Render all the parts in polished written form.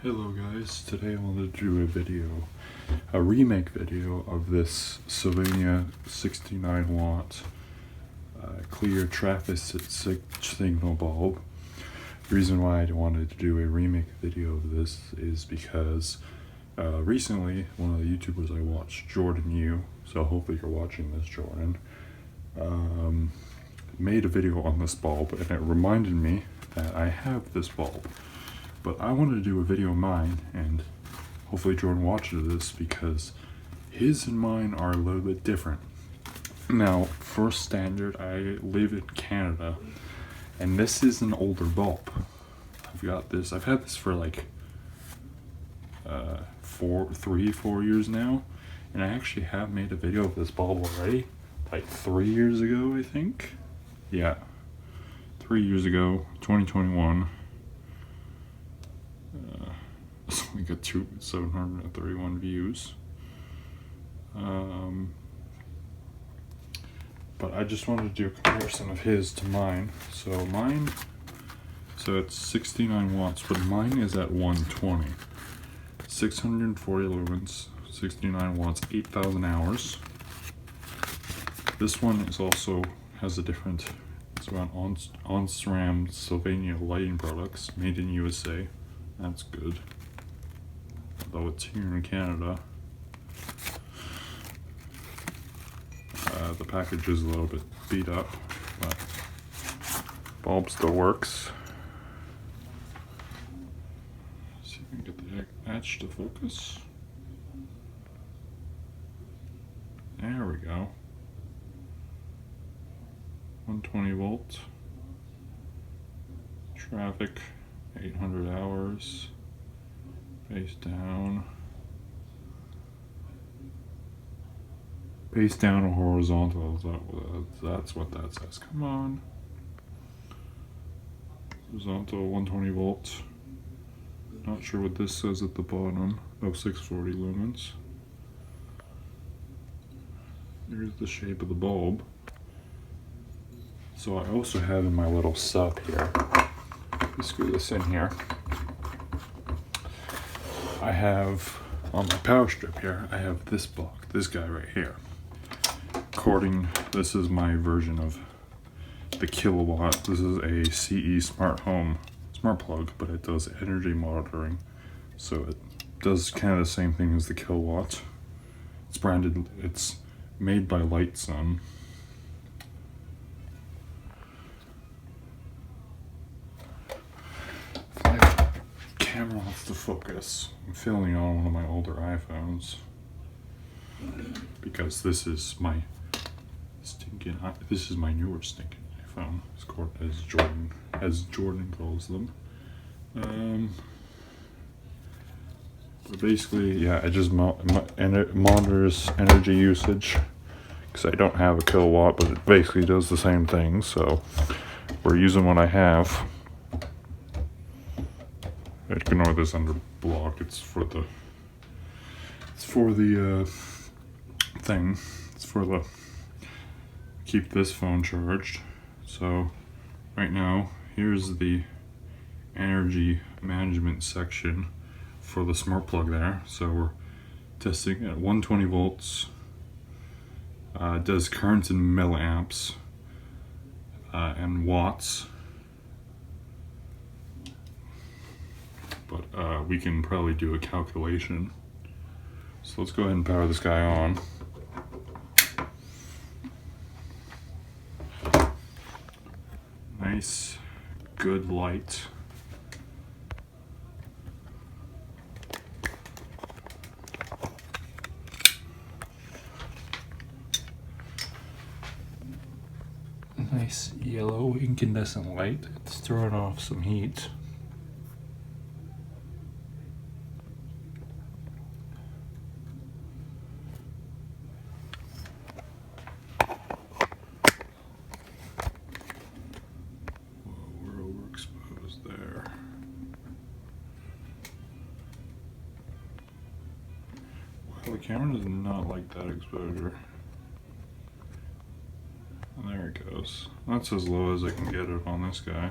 Hello guys, today I wanted to do a remake video of this Sylvania 69 watt clear traffic signal bulb. The reason why I wanted to do a remake video of this is because recently one of the YouTubers I watched, Jordan, so hopefully you're watching this, Jordan, made a video on this bulb, and it reminded me that I have this bulb. But I wanted to do a video of mine, and hopefully Jordan watches this because his and mine are a little bit different. Now, for standard, I live in Canada, and this is an older bulb. I've had this for like 4 years now, and I actually have made a video of this bulb already, like 3 years ago, I think. Yeah, 3 years ago, 2021. We got 731 views. But I just wanted to do a comparison of his to mine. So it's 69 watts, but mine is at 120. 640 lumens, 69 watts, 8,000 hours. This one is also has a different. It's about on-SRAM Sylvania lighting products, made in USA. That's good. Although it's here in Canada. The package is a little bit beat up, but bulb still works. Let's see if we can get the etch to focus. There we go. 120 volts. Traffic, 800 hours. Face down. Face down or horizontal. That's what that says. Come on. Horizontal, 120 volts. Not sure what this says at the bottom. Oh, 640 lumens. Here's the shape of the bulb. So I also have in my little sub here. Let me screw this in here. I have on my power strip here, I have this block, this guy right here. This is my version of the kilowatt. This is a CE smart home smart plug, but it does energy monitoring. So it does kind of the same thing as the kilowatt. It's made by Lightsun. Camera wants to focus. I'm filming on one of my older iPhones because this is my newer stinking iPhone, as Jordan calls them. But basically, yeah, it just monitors energy usage because I don't have a kilowatt, but it basically does the same thing. So we're using what I have. Ignore this under block. It's for the thing. It's for the keep this phone charged. So right now, here's the energy management section for the smart plug there. So we're testing at 120 volts. Does currents in milliamps and watts. But we can probably do a calculation. So let's go ahead and power this guy on. Nice, good light. Nice yellow incandescent light. It's throwing off some heat. There. Well, the camera does not like that exposure. And there it goes. That's as low as I can get it on this guy.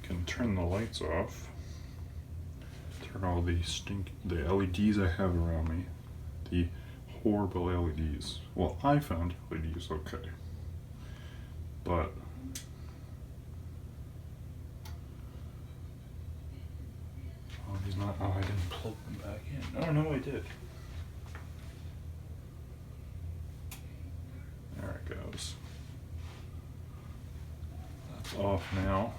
I can turn the lights off. Turn all the LEDs I have around me. The horrible LEDs. Well, I found LEDs okay. But oh, he's not. Oh, I didn't plug them back in. Oh no, I did. There it goes. That's off now.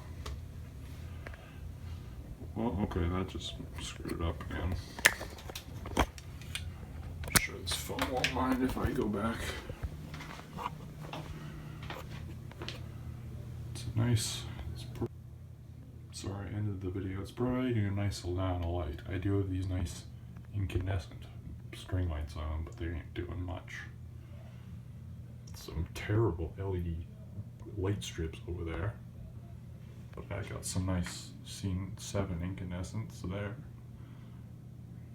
Well, okay, that just screwed it up again. I'm sure this phone won't mind if I go back. It's a nice. Sorry, I ended the video. It's providing a nice amount of light. I do have these nice incandescent string lights on, but they ain't doing much. Some terrible LED light strips over there. But I got some nice Scene 7 incandescents there.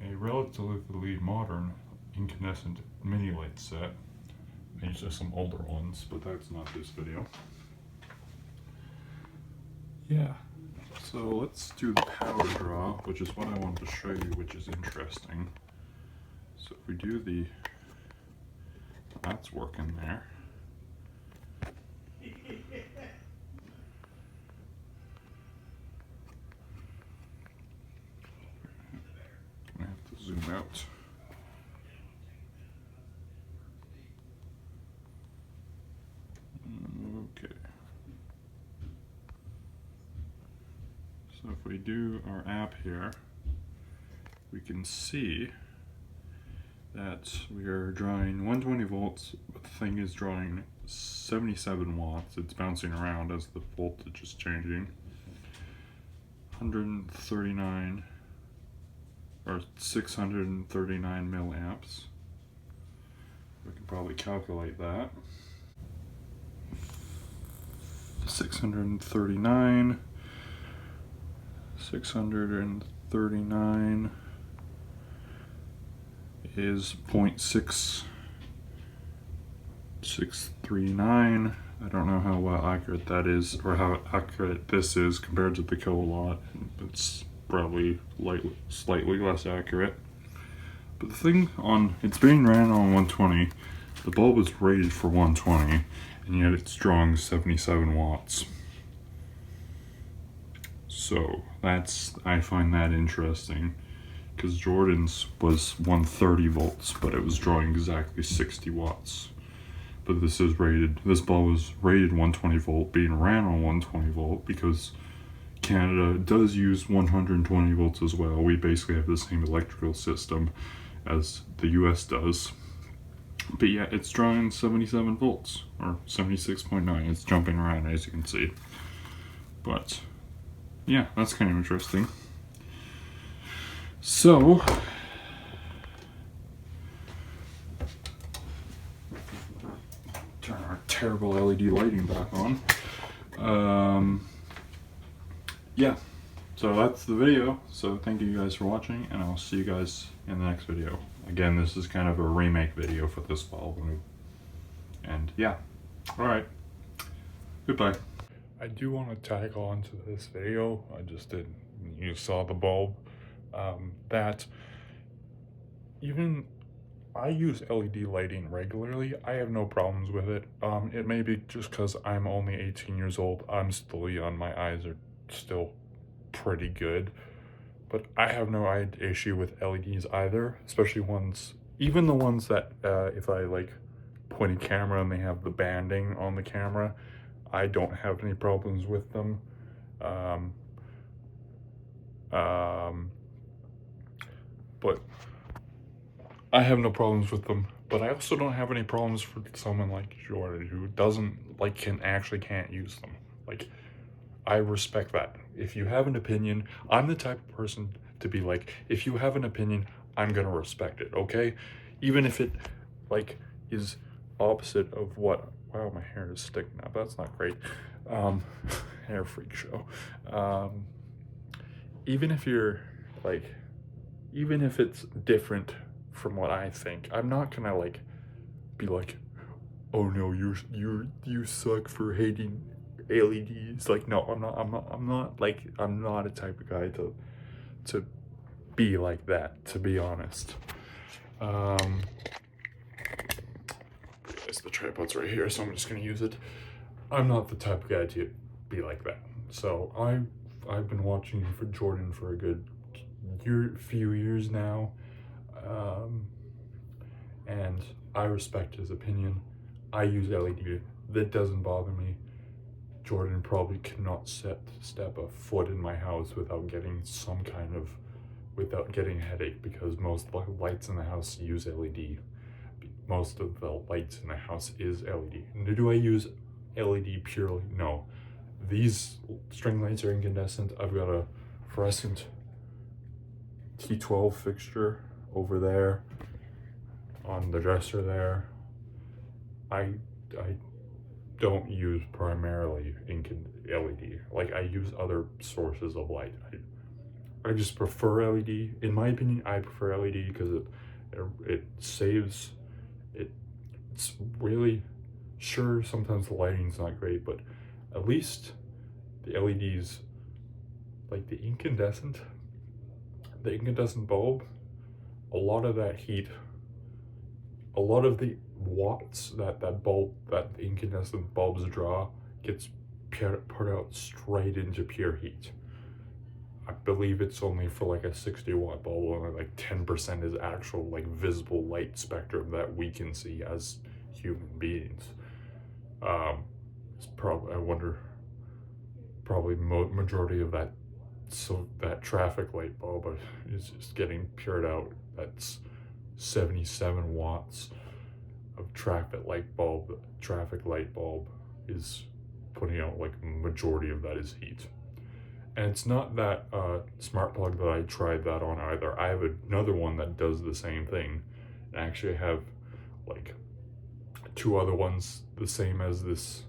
A relatively modern incandescent mini light set. These are some older ones, but that's not this video. Yeah, so let's do the power draw, which is what I wanted to show you, which is interesting. So if we do the, that's working there. I have to zoom out. Okay. So if we do our app here, we can see that we are drawing 120 volts, but the thing is drawing 77 watts. It's bouncing around as the voltage is changing. 139 or 639 milliamps. We can probably calculate that. 639 is 0.6639. I don't know how well accurate that is, or how accurate this is compared to the kilowatt. It's probably slightly less accurate. But the thing on, it's being ran on 120. The bulb is rated for 120, and yet it's drawing 77 watts. So I find that interesting, because Jordan's was 130 volts, but it was drawing exactly 60 watts. But this bulb was rated 120 volt, being ran on 120 volt, because Canada does use 120 volts as well. We basically have the same electrical system as the US does. But yeah, it's drawing 77 volts, or 76.9. It's jumping around, as you can see. But yeah, that's kind of interesting. So turn our terrible LED lighting back on. Yeah, so that's the video. So thank you guys for watching, and I'll see you guys in the next video. Again, this is kind of a remake video for this bulb. And yeah, alright, goodbye. I do want to tag on to this video. I just did, you saw the bulb. That even I use LED lighting regularly. I have no problems with it. It may be just because I'm only 18 years old. I'm still young. My eyes are still pretty good. But I have no issue with LEDs either, especially even the ones that if I like point a camera and they have the banding on the camera, I don't have any problems with them. But I have no problems with them. But I also don't have any problems for someone like Jordan who can't use them. Like, I respect that. If you have an opinion, I'm the type of person to be like, if you have an opinion, I'm gonna respect it, okay? Even if it like is opposite of what, wow, my hair is sticking up, that's not great. Hair freak show. Even if you're like, even if it's different from what I think, I'm not gonna like be like, oh no, you suck for hating LEDs. Like, no, I'm not a type of guy to be like that, to be honest. The tripod's right here, so I'm just gonna use it. I'm not the type of guy to be like that. So I've been watching for Jordan for a good few years now, and I respect his opinion. I use LED. That doesn't bother me. Jordan probably cannot step a foot in my house without getting a headache, because most lights in the house use LED. Most of the lights in the house is LED. And do I use LED purely? No. These string lights are incandescent. I've got a fluorescent T12 fixture over there on the dresser there. I don't use primarily LED. Like, I use other sources of light. I just prefer LED. In my opinion, I prefer LED because it saves. It's really, sure, sometimes the lighting's not great, but at least the LEDs, like the incandescent bulb, a lot of that heat, a lot of the watts that the incandescent bulbs draw gets put out straight into pure heat. I believe it's only for like a 60-watt bulb, only like 10% is actual like visible light spectrum that we can see as human beings. It's probably, I wonder, probably majority of that, so that traffic light bulb is just getting pured out. That's 77 watts of traffic light bulb is putting out, like, majority of that is heat. And it's not that smart plug that I tried that on either. I have another one that does the same thing. And actually I have like 2 other ones the same as this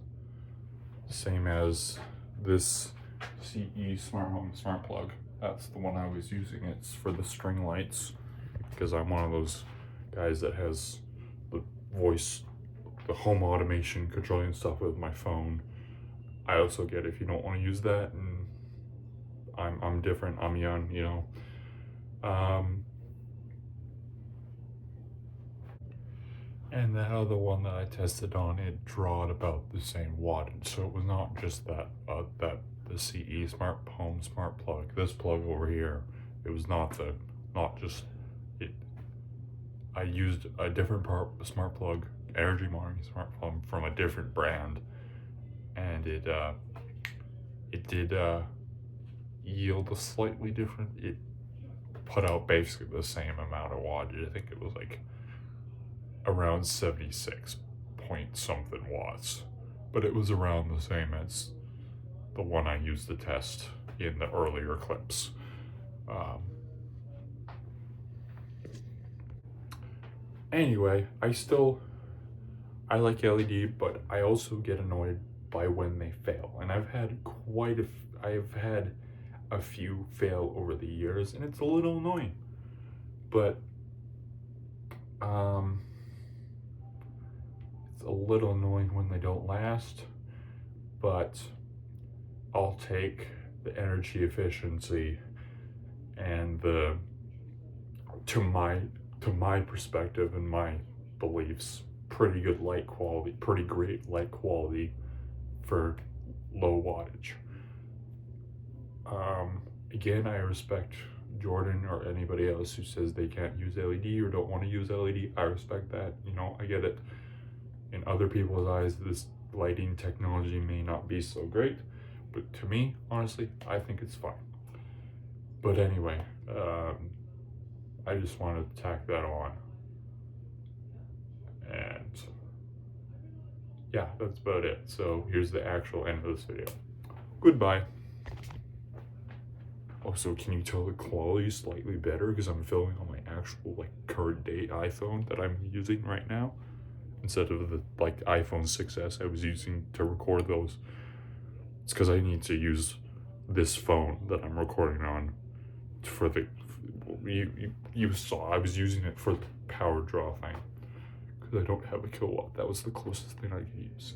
CE smart home smart plug. That's the one I was using. It's for the string lights, because I'm one of those guys that has the voice, the home automation, controlling stuff with my phone. I also get if you don't want to use that, and I'm different, I'm young, you know. And the other one that I tested on, it drawed about the same wattage, so it was not just that the CE smart home smart plug. This plug over here, it was not just it. I used a different smart plug, energy monitoring smart plug from a different brand, and it did yield a slightly different. It put out basically the same amount of wattage. I think it was like around 76 point something watts, but it was around the same as the one I used to test in the earlier clips. Anyway, I like LED, but I also get annoyed by when they fail, and I've had a few fail over the years, and it's a little annoying. But it's a little annoying when they don't last, but I'll take the energy efficiency and to my perspective and my beliefs, pretty great light quality for low wattage. Again, I respect Jordan or anybody else who says they can't use LED or don't want to use LED. I respect that, you know, I get it. In other people's eyes, this lighting technology may not be so great, but to me, honestly, I think it's fine. But anyway, I just wanted to tack that on. And yeah, that's about it. So here's the actual end of this video. Goodbye. Also, can you tell the quality is slightly better because I'm filming on my actual like current date iPhone that I'm using right now, instead of the like iPhone 6s I was using to record those. It's because I need to use this phone that I'm recording on for the, you saw I was using it for the power draw thing, because I don't have a kilowatt. That was the closest thing I could use.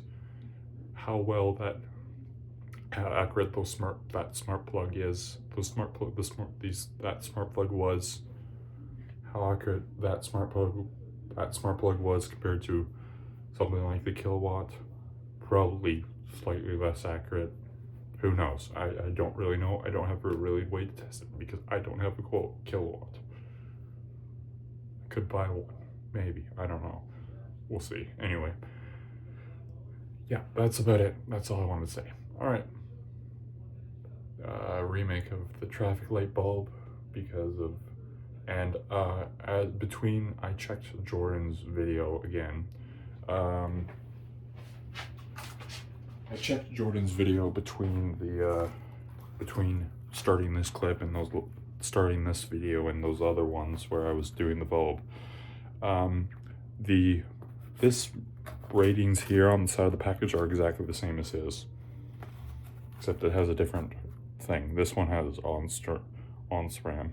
How well that how accurate that smart plug is. That smart plug was. How accurate that smart plug was compared to something like the kilowatt. Probably slightly less accurate. Who knows? I don't really know. I don't have a really way to test it because I don't have a kilowatt. I could buy one, maybe. I don't know. We'll see. Anyway, yeah, that's about it. That's all I wanted to say. All right. Remake of the traffic light bulb because of, and I checked Jordan's video again. I checked Jordan's video between starting this clip and starting this video and those other ones where I was doing the bulb. This ratings here on the side of the package are exactly the same as his, except it has a different thing. This one has on SRAM.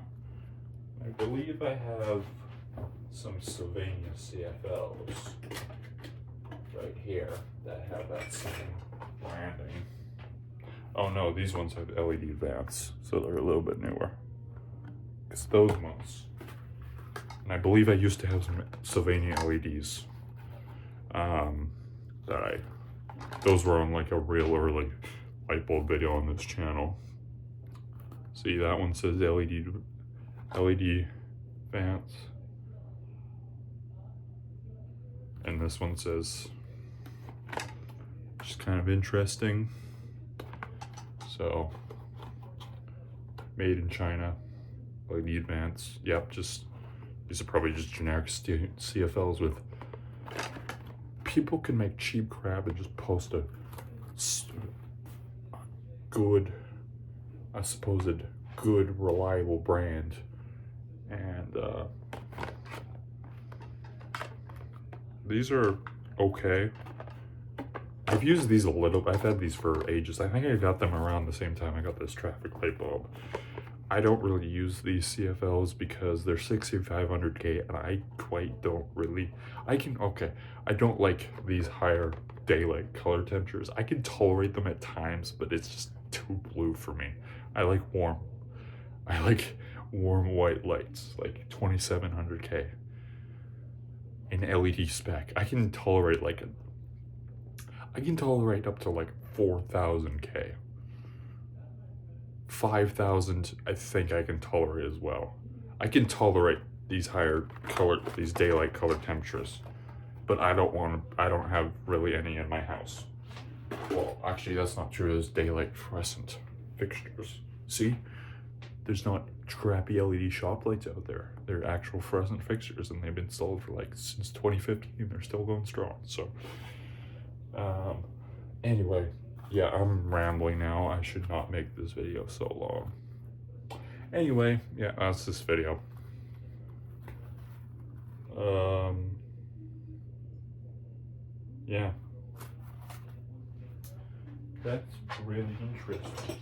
I believe I have some Sylvania CFLs right here that have that same branding. Oh no, these ones have LED advance, so they're a little bit newer. It's those ones. And I believe I used to have some Sylvania LEDs. Those were on like a real early light bulb video on this channel. See, that one says LED advance. And this one says, just kind of interesting. So, made in China, LED advance. Yep, these are probably just generic CFLs with. People can make cheap crap and just post a supposed good, reliable brand, and these are okay. I've used these a little. I've had these for ages. I think I got them around the same time I got this traffic light bulb. I don't really use these CFLs because they're 6500K and I quite don't really, I don't like these higher daylight color temperatures. I can tolerate them at times, but it's just too blue for me. I like warm white lights, like 2700K in LED spec. I can tolerate up to like 4000K. 5,000, I think I can tolerate as well. I can tolerate these these daylight color temperatures, but I don't have really any in my house. Well, actually, that's not true. There's daylight fluorescent fixtures. See, there's not crappy LED shop lights out there. They're actual fluorescent fixtures, and they've been sold for like since 2015. They're still going strong. So, anyway. Yeah, I'm rambling now. I should not make this video so long. Anyway, yeah, that's this video. Yeah. That's really interesting.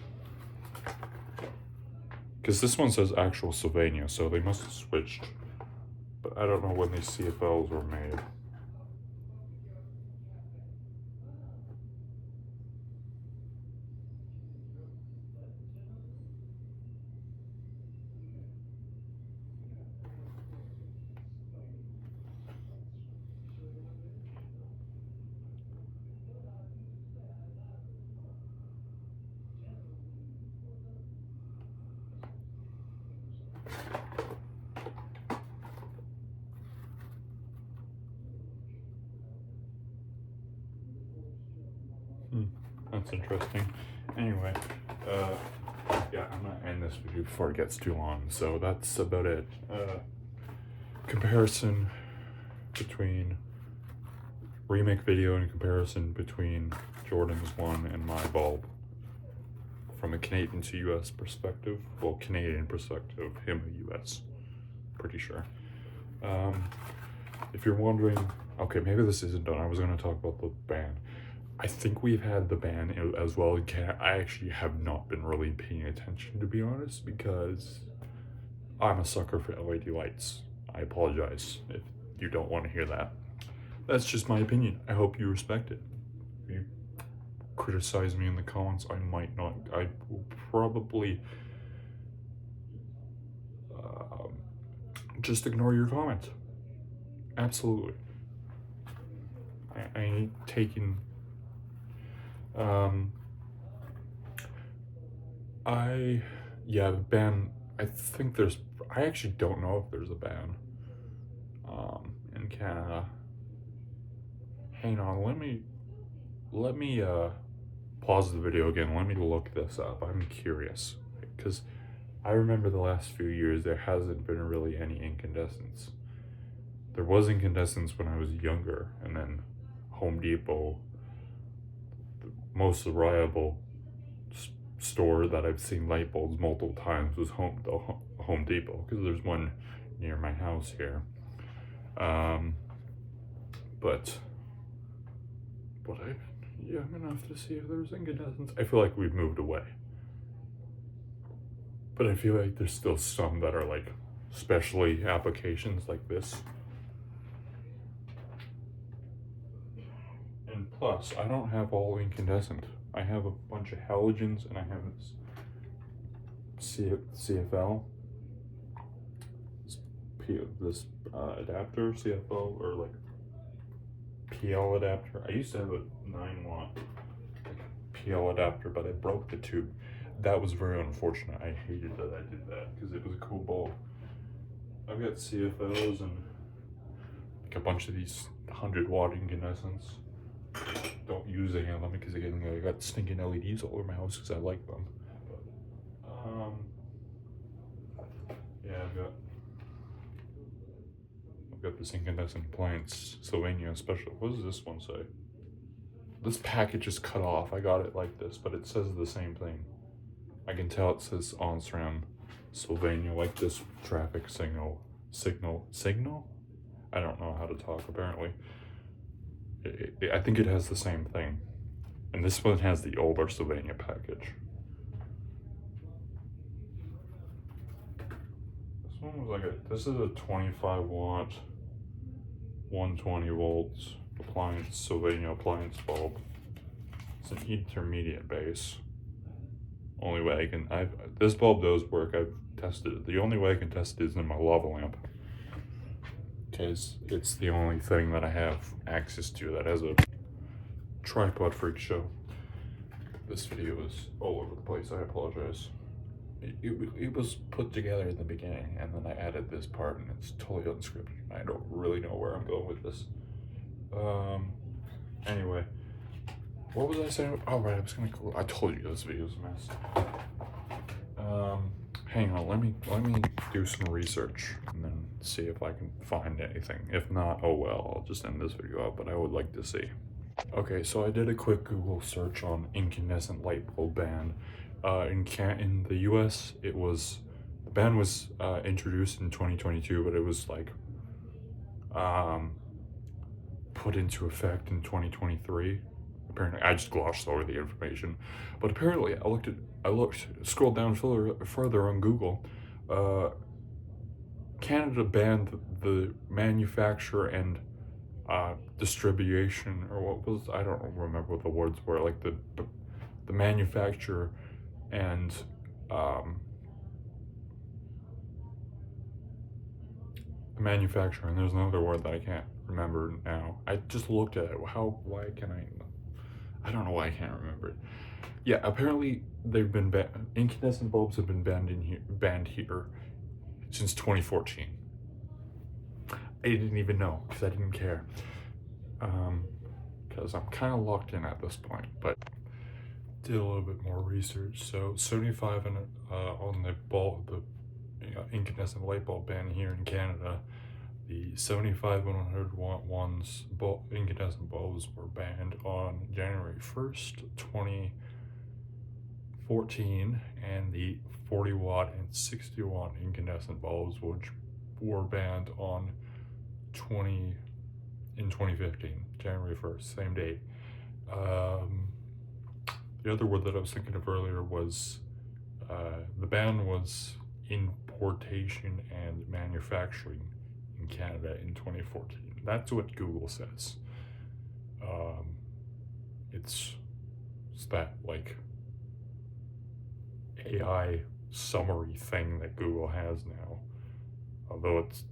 Because this one says actual Sylvania, so they must have switched. But I don't know when these CFLs were made. That's interesting. Anyway, yeah, I'm gonna end this video before it gets too long. So that's about it. Comparison between remake video and comparison between Jordan's one and my bulb from a Canadian to US perspective. Well, Canadian perspective, him a US, pretty sure. If you're wondering, okay, maybe this isn't done. I was gonna talk about the ban. I think we've had the ban as well. I actually have not been really paying attention, to be honest, because I'm a sucker for LED lights. I apologize if you don't want to hear that. That's just my opinion. I hope you respect it. criticize me in the comments. I might not. I will probably just ignore your comment. Absolutely. I ain't taking. Yeah, the ban. I think there's. I actually don't know if there's a ban. In Canada. Hang on, let me pause the video again. Let me look this up. I'm curious because I remember the last few years there hasn't been really any incandescence. There was incandescence when I was younger, and then Home Depot, the most reliable store that I've seen light bulbs multiple times was Home Depot, because there's one near my house here. Yeah, I'm gonna have to see if there's incandescence. I feel like we've moved away, but I feel like there's still some that are like specialty applications like this. And plus, I don't have all incandescent. I have a bunch of halogens, and I have this CFL, this adapter, CFO, or like PL adapter. I used to have a 9-watt PL adapter, but I broke the tube. That was very unfortunate. I hated that I did that because it was a cool bulb. I've got CFLs and like a bunch of these 100-watt incandescents. Don't use any of them because again, I got stinking LEDs all over my house because I like them. But, yeah, I've got this incandescent appliance Sylvania special. What does this one say? This package is cut off. I got it like this, but it says the same thing. I can tell it says OnSram Sylvania, like this traffic signal? I don't know how to talk apparently. I think it has the same thing. And this one has the older Sylvania package. This one was like this is a 25-watt, 120 volts appliance, Sylvania appliance bulb. It's an intermediate base. Only way I can, this bulb does work. I've tested it. The only way I can test it is in my lava lamp, because it's the only thing that I have access to that has a tripod freak show. This video is all over the place. I apologize. It was put together in the beginning, and then I added this part, and it's totally unscripted. I don't really know where I'm going with this. Anyway, what was I saying? Oh right, I told you this video is a mess. Hang on, let me do some research and then see if I can find anything. If not, oh well, I'll just end this video out, but I would like to see. Okay, so I did a quick Google search on incandescent light bulb ban. In the US, the ban was introduced in 2022, but it was like put into effect in 2023. Apparently, I just glossed over the information, but apparently scrolled down further on Google. Canada banned the manufacture and distribution, or what was, I don't remember what the words were, like the manufacture and and there's another word that I can't remember now. I just looked at it. Why can I don't know why I can't remember it. Yeah, apparently they've been incandescent bulbs have been banned here since 2014. I didn't even know because I didn't care. Because I'm kind of locked in at this point, but did a little bit more research. So 75 on the incandescent light bulb ban here in Canada. The 75 and 100 watt incandescent bulbs were banned on January 1st, 2014, and the 40 watt and 60 watt incandescent bulbs, which were banned on 2015, January 1st, same date. The other word that I was thinking of earlier was the ban was importation and manufacturing in Canada in 2014. That's what Google says. It's It's that like AI summary thing that Google has now. Although it's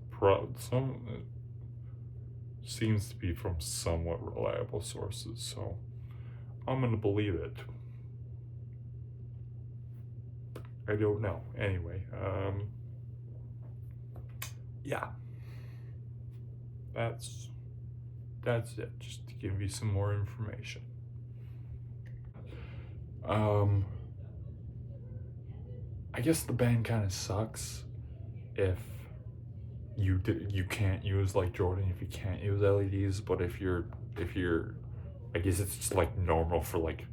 it seems to be from somewhat reliable sources, so I'm gonna believe it. I don't know. Anyway, yeah, that's it. Just to give you some more information. I guess the ban kind of sucks if you can't use like Jordan, if you can't use LEDs, but if you're I guess it's just like normal for like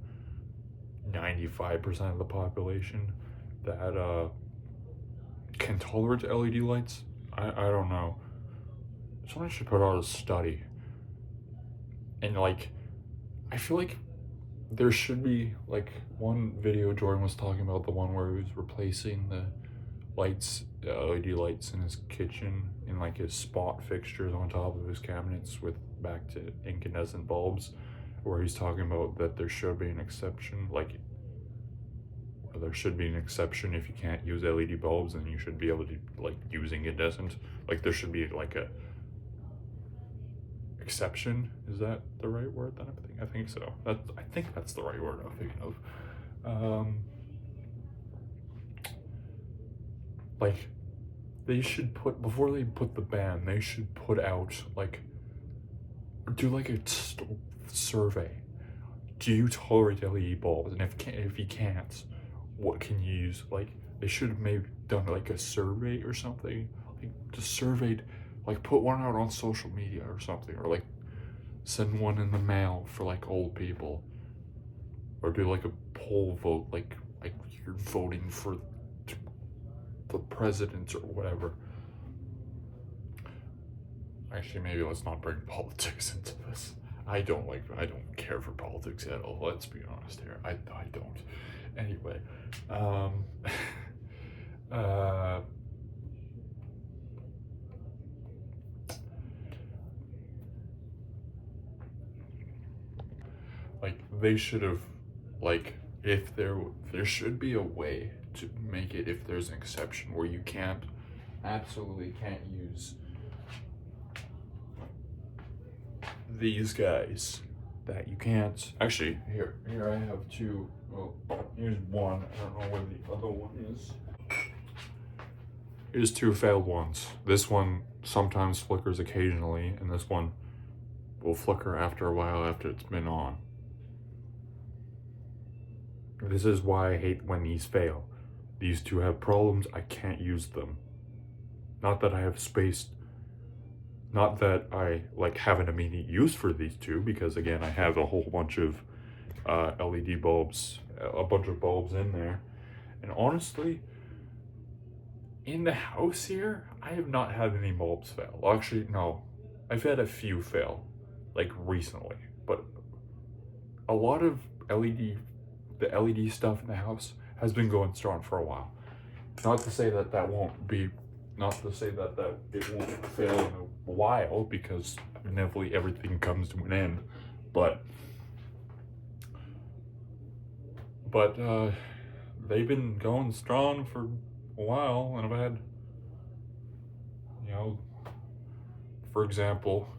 95% of the population that can tolerate LED lights. I don't know. Someone should put out a study. And like, I feel like there should be like one video Jordan was talking about, the one where he was replacing the lights, LED lights in his kitchen and like his spot fixtures on top of his cabinets with back to incandescent bulbs, where he's talking about that there should be an exception, like there should be an exception if you can't use LED bulbs, and you should be able to like use incandescent. Like there should be like a exception. Is that the right word that I'm thinking? I think so. I think that's the right word I'm thinking of. Like they should put, before they put the ban, they should put out like, do like a survey. Do you tolerate LED bulbs? And if you can't, what can you use? Like they should have maybe done like a survey or something. Like just surveyed, like put one out on social media or something, or like send one in the mail for like old people, or do like a poll vote, like you're voting for the president or whatever. Actually, maybe let's not bring politics into this. I don't care for politics at all. Let's be honest here. I don't. Anyway, like they should have, like if there should be a way to make it, if there's an exception where you absolutely can't use these guys, that you can't. Actually, here I have two. Well, here's one. I don't know where the other one is. Here's two failed ones. This one sometimes flickers occasionally, and this one will flicker after a while after it's been on. This is why I hate when these fail. These two have problems, I can't use them. Not that I have space, not that I like have an immediate use for these two, because again, I have a whole bunch of LED bulbs, a bunch of bulbs in there. And honestly, in the house here, I have not had any bulbs fail. Actually, no, I've had a few fail, like recently, but a lot of the LED stuff in the house has been going strong for a while. Not to say that it won't fail in a while, because inevitably everything comes to an end, but they've been going strong for a while, and I've had, you know, for example,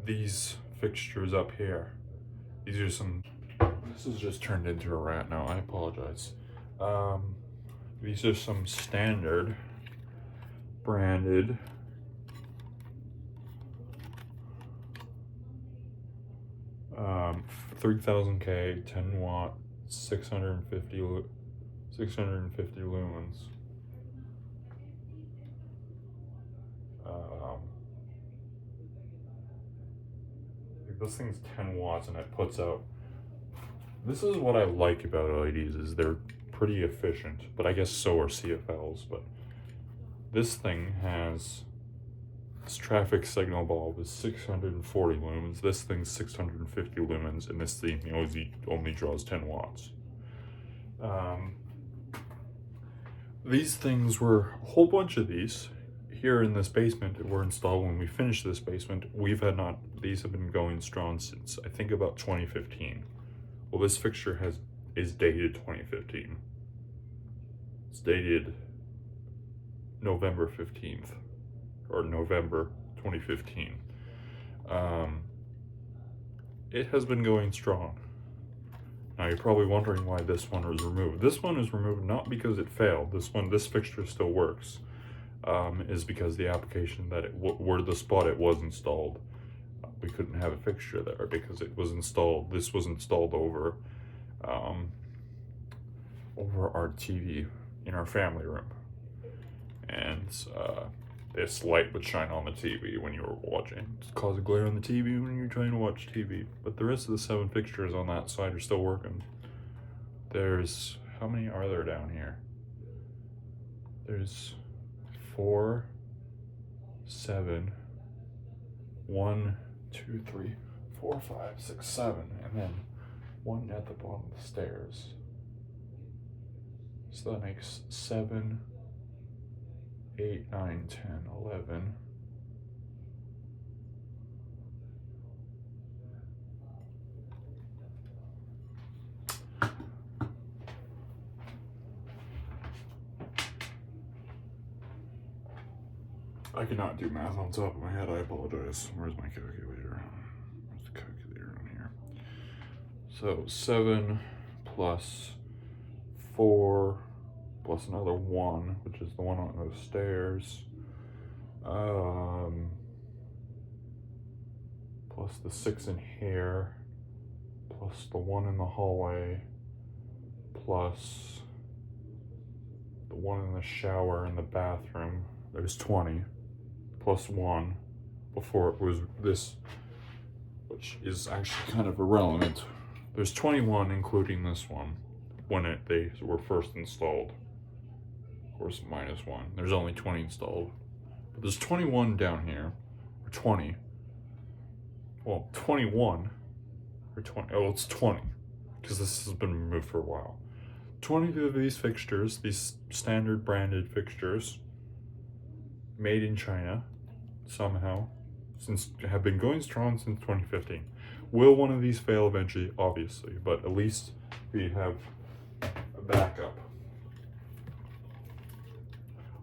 these fixtures up here. These are some, this has just turned into a rant now, I apologize. These are some standard branded um, 3000K 10 watt 650 lumens. This thing's 10 watts and it puts out, this is what I like about LEDs, is they're pretty efficient, but I guess so are CFLs. But this thing has, this traffic signal bulb is 640 lumens, this thing's 650 lumens, and this thing only draws 10 watts. These things were, a whole bunch of these here in this basement were installed when we finished this basement. These have been going strong since I think about 2015. Well, this fixture is dated 2015. It's dated November 15th, or November 2015. It has been going strong. Now you're probably wondering why this one was removed. This one is removed not because it failed. This fixture still works. Is because the application that where the spot it was installed, we couldn't have a fixture there because it was installed. This was installed over our TV in our family room, and this light would shine on the TV when you were watching, cause a glare on the TV when you're trying to watch TV. But the rest of the 7 fixtures on that side are still working. There's, how many are there down here? There's 4, 7, 1, 2, 3, 4, 5, 6, 7, and then one at the bottom of the stairs. So that makes 7, 8, 9, 10, 11. I cannot do math on top of my head, I apologize. Where's my calculator? Where's the calculator on here? So 7 plus 4 plus another 1, which is the one on those stairs, plus the 6 in here, plus the 1 in the hallway, plus the 1 in the shower and the bathroom. There's 20, plus 1 before it was this, which is actually kind of irrelevant. There's 21 including this one when they were first installed. Of course, minus 1. There's only 20 installed. But there's 21 down here, or 20. Well, 21, or 20, oh, it's 20, because this has been removed for a while. 20 of these fixtures, these standard branded fixtures, made in China, somehow, have been going strong since 2015. Will one of these fail eventually? Obviously, but at least we have a backup.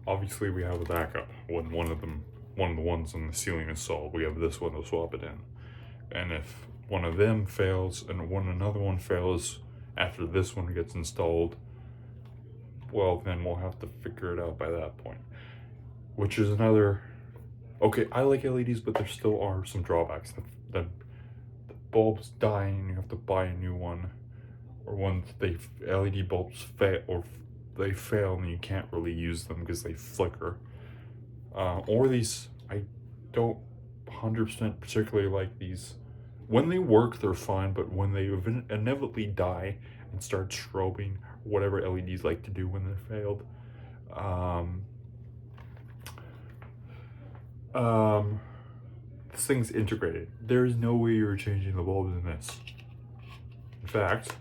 Obviously, we have a backup when one of the ones on the ceiling is solved. We have this one to swap it in, and if one of them fails and another one fails after this one gets installed, well, then we'll have to figure it out by that point. Which is another. Okay, I like LEDs, but there still are some drawbacks. The bulbs die and you have to buy a new one, or when LED bulbs fail, or they fail and you can't really use them because they flicker. Or these, I don't 100% particularly like these. When they work, they're fine, but when they inevitably die and start strobing, whatever LEDs like to do when they're failed, this thing's integrated. There's no way you're changing the bulbs in this. In fact,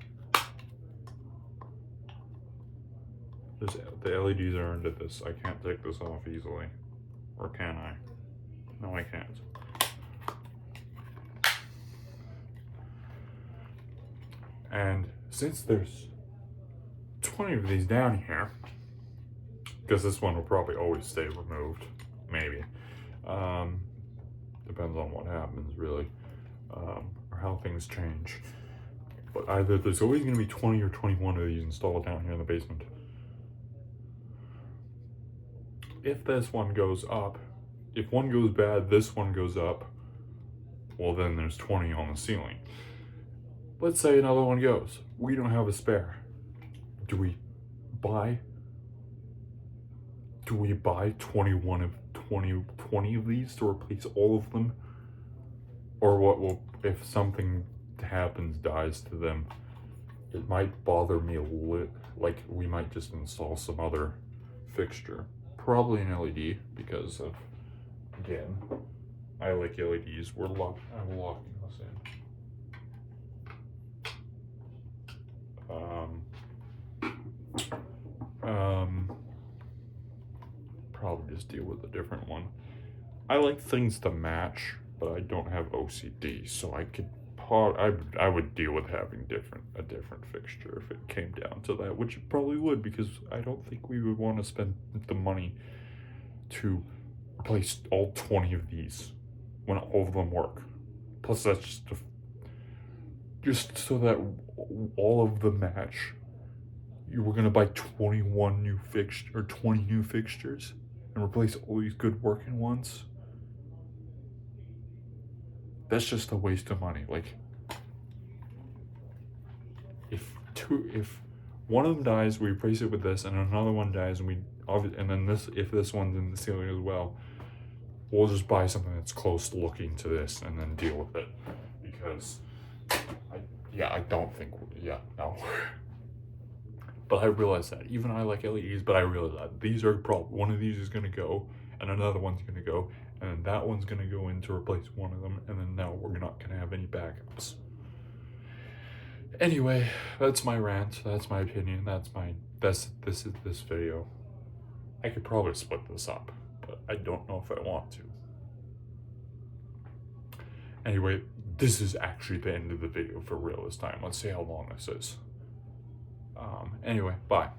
the LEDs are under this. I can't take this off easily. Or can I? No, I can't. And since there's 20 of these down here, because this one will probably always stay removed, maybe. Depends on what happens, really, or how things change. But either there's always going to be 20 or 21 of these installed down here in the basement. If this one goes up, if one goes bad, this one goes up, well, then there's 20 on the ceiling. Let's say another one goes. We don't have a spare. Do we buy 21 of 20 of these to replace all of them? Or what will, if something happens, dies to them, it might bother me a little, like we might just install some other fixture. Probably an LED, because of, again, I like LEDs. I'm locking this in. Probably just deal with a different one. I like things to match, but I don't have OCD, so I could I would deal with having a different fixture if it came down to that, which it probably would, because I don't think we would want to spend the money to replace all 20 of these when all of them work. Plus, that's just so that all of them match. You were gonna buy 21 new fixtures or 20 new fixtures and replace all these good working ones. That's just a waste of money. Like, if one of them dies, we replace it with this, and another one dies, and if this one's in the ceiling as well, we'll just buy something that's close looking to this and then deal with it. Because I don't think, no. But I realize that. Even I like LEDs, but I realize that these are one of these is gonna go, and another one's gonna go, and then that one's gonna go in to replace one of them, and then now we're not gonna have any backups. Anyway, that's my rant, that's my opinion, this is this video. I could probably split this up, but I don't know if I want to. Anyway, this is actually the end of the video for real this time. Let's see how long this is. Anyway, bye.